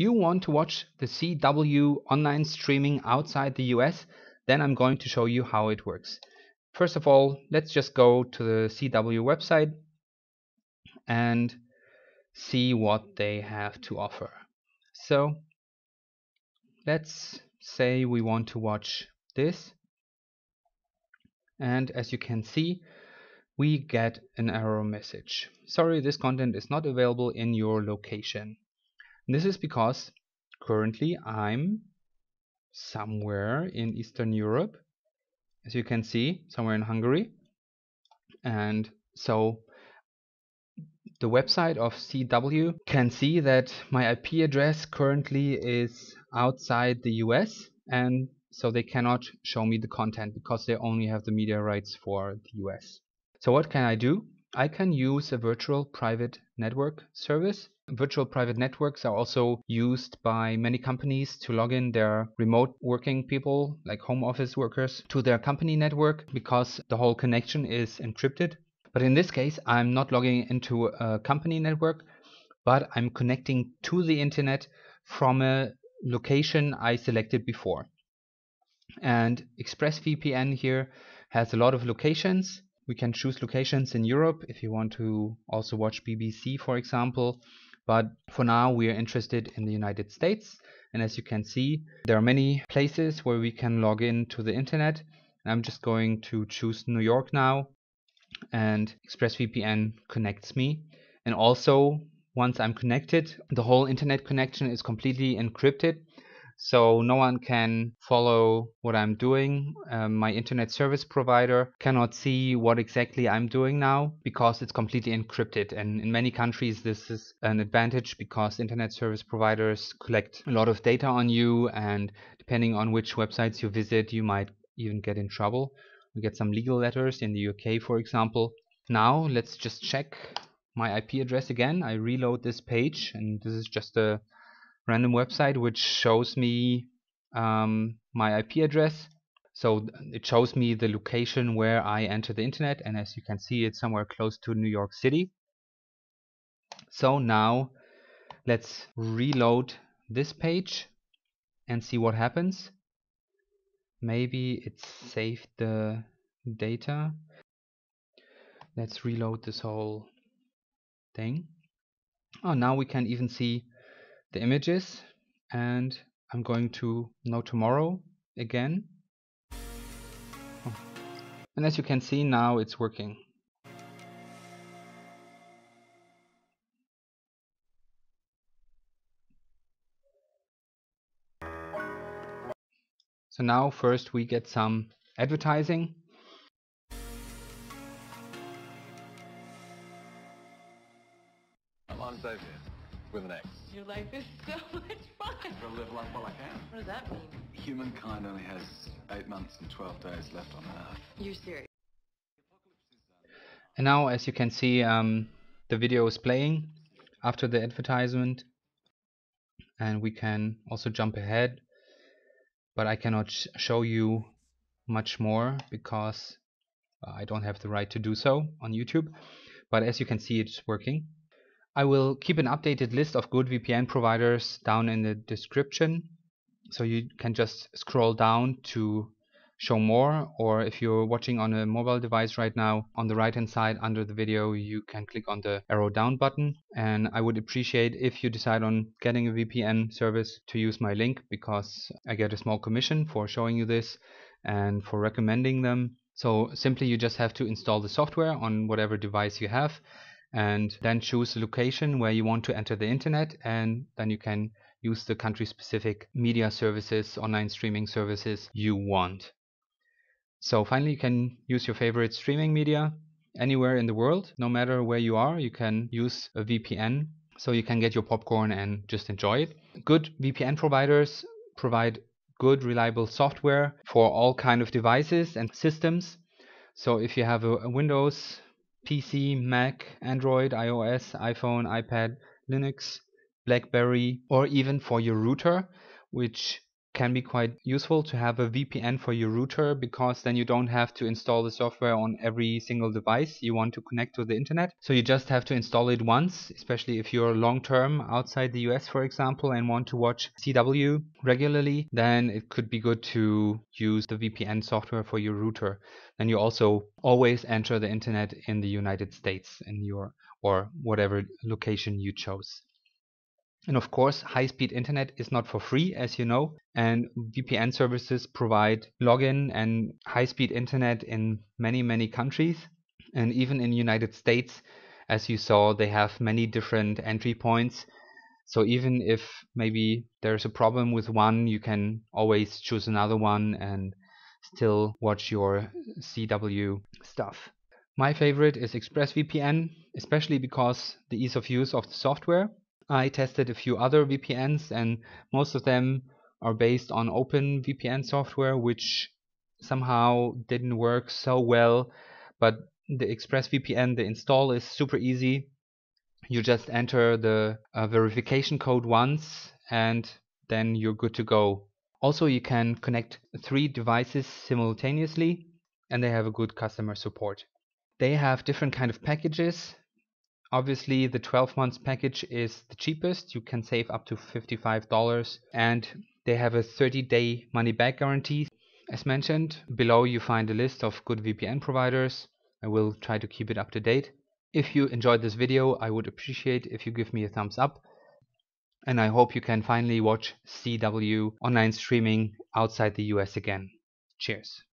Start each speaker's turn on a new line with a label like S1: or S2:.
S1: you want to watch the CW online streaming outside the US, then I'm going to show you how it works. First of all, let's just go to the CW website and see what they have to offer. So let's say we want to watch this, and as you can see, we get an error message. Sorry, this content is not available in your location. This is because currently I'm somewhere in Eastern Europe, as you can see, somewhere in Hungary, and so the website of CW can see that my IP address currently is outside the US, and so they cannot show me the content because they only have the media rights for the US. So what can I do? I can use a virtual private network service. Virtual private networks are also used by many companies to log in their remote working people, like home office workers, to their company network because the whole connection is encrypted. But in this case, I'm not logging into a company network, but I'm connecting to the internet from a location I selected before. And ExpressVPN here has a lot of locations. We can choose locations in Europe if you want to also watch BBC, for example. But for now, we are interested in the United States. And as you can see, there are many places where we can log in to the internet. I'm just going to choose New York now, and ExpressVPN connects me. And also, once I'm connected, the whole internet connection is completely encrypted, so no one can follow what I'm doing. My internet service provider cannot see what exactly I'm doing now because it's completely encrypted, and in many countries this is an advantage because internet service providers collect a lot of data on you, and depending on which websites you visit, you might even get in trouble. We get some legal letters in the UK, for example. Now let's just check my IP address again. I reload this page, and this is just a random website which shows me my IP address. So it shows me the location where I enter the internet, and as you can see, it's somewhere close to New York City. So now let's reload this page and see what happens. Maybe it's saved the data. Let's reload this whole thing. Oh, now we can even see the images, and I'm going to No Tomorrow again. Oh. And as you can see, now it's working. So now first we get some advertising.
S2: I'm Xavier, with an X.
S3: Your life is so much fun.
S2: I'll live life while I can.
S3: What does that mean?
S2: Humankind only has 8 months and 12 days left on Earth.
S3: You're serious.
S1: And now, as you can see, the video is playing after the advertisement, and we can also jump ahead, but I cannot show you much more because I don't have the right to do so on YouTube. But as you can see, it's working. I will keep an updated list of good VPN providers down in the description, so you can just scroll down to show more, or if you're watching on a mobile device right now, on the right hand side under the video you can click on the arrow down button, and I would appreciate if you decide on getting a VPN service to use my link, because I get a small commission for showing you this and for recommending them. So simply you just have to install the software on whatever device you have, and then choose the location where you want to enter the internet, and then you can use the country specific media services, online streaming services you want. So finally, you can use your favorite streaming media anywhere in the world. No matter where you are, you can use a VPN, so you can get your popcorn and just enjoy it. Good VPN providers provide good reliable software for all kind of devices and systems. So if you have a Windows PC, Mac, Android, iOS, iPhone, iPad, Linux, BlackBerry, or even for your router, which can be quite useful to have a VPN for your router, because then you don't have to install the software on every single device you want to connect to the internet. So you just have to install it once, especially if you're long term outside the US, for example, and want to watch CW regularly, then it could be good to use the VPN software for your router. Then you also always enter the internet in the United States in your or whatever location you chose. And of course, high-speed internet is not for free, as you know, and VPN services provide login and high-speed internet in many countries. And even in the United States, as you saw, they have many different entry points. So even if maybe there's a problem with one, you can always choose another one and still watch your CW stuff. My favorite is ExpressVPN, especially because the ease of use of the software. I tested a few other VPNs, and most of them are based on OpenVPN software, which somehow didn't work so well. But the ExpressVPN, the install is super easy. You just enter the verification code once, and then you're good to go. Also, you can connect 3 devices simultaneously, and they have a good customer support. They have different kind of packages. Obviously, the 12 months package is the cheapest. You can save up to $55, and they have a 30-day money-back guarantee. As mentioned, below you find a list of good VPN providers. I will try to keep it up to date. If you enjoyed this video, I would appreciate if you give me a thumbs up. And I hope you can finally watch CW online streaming outside the US again. Cheers.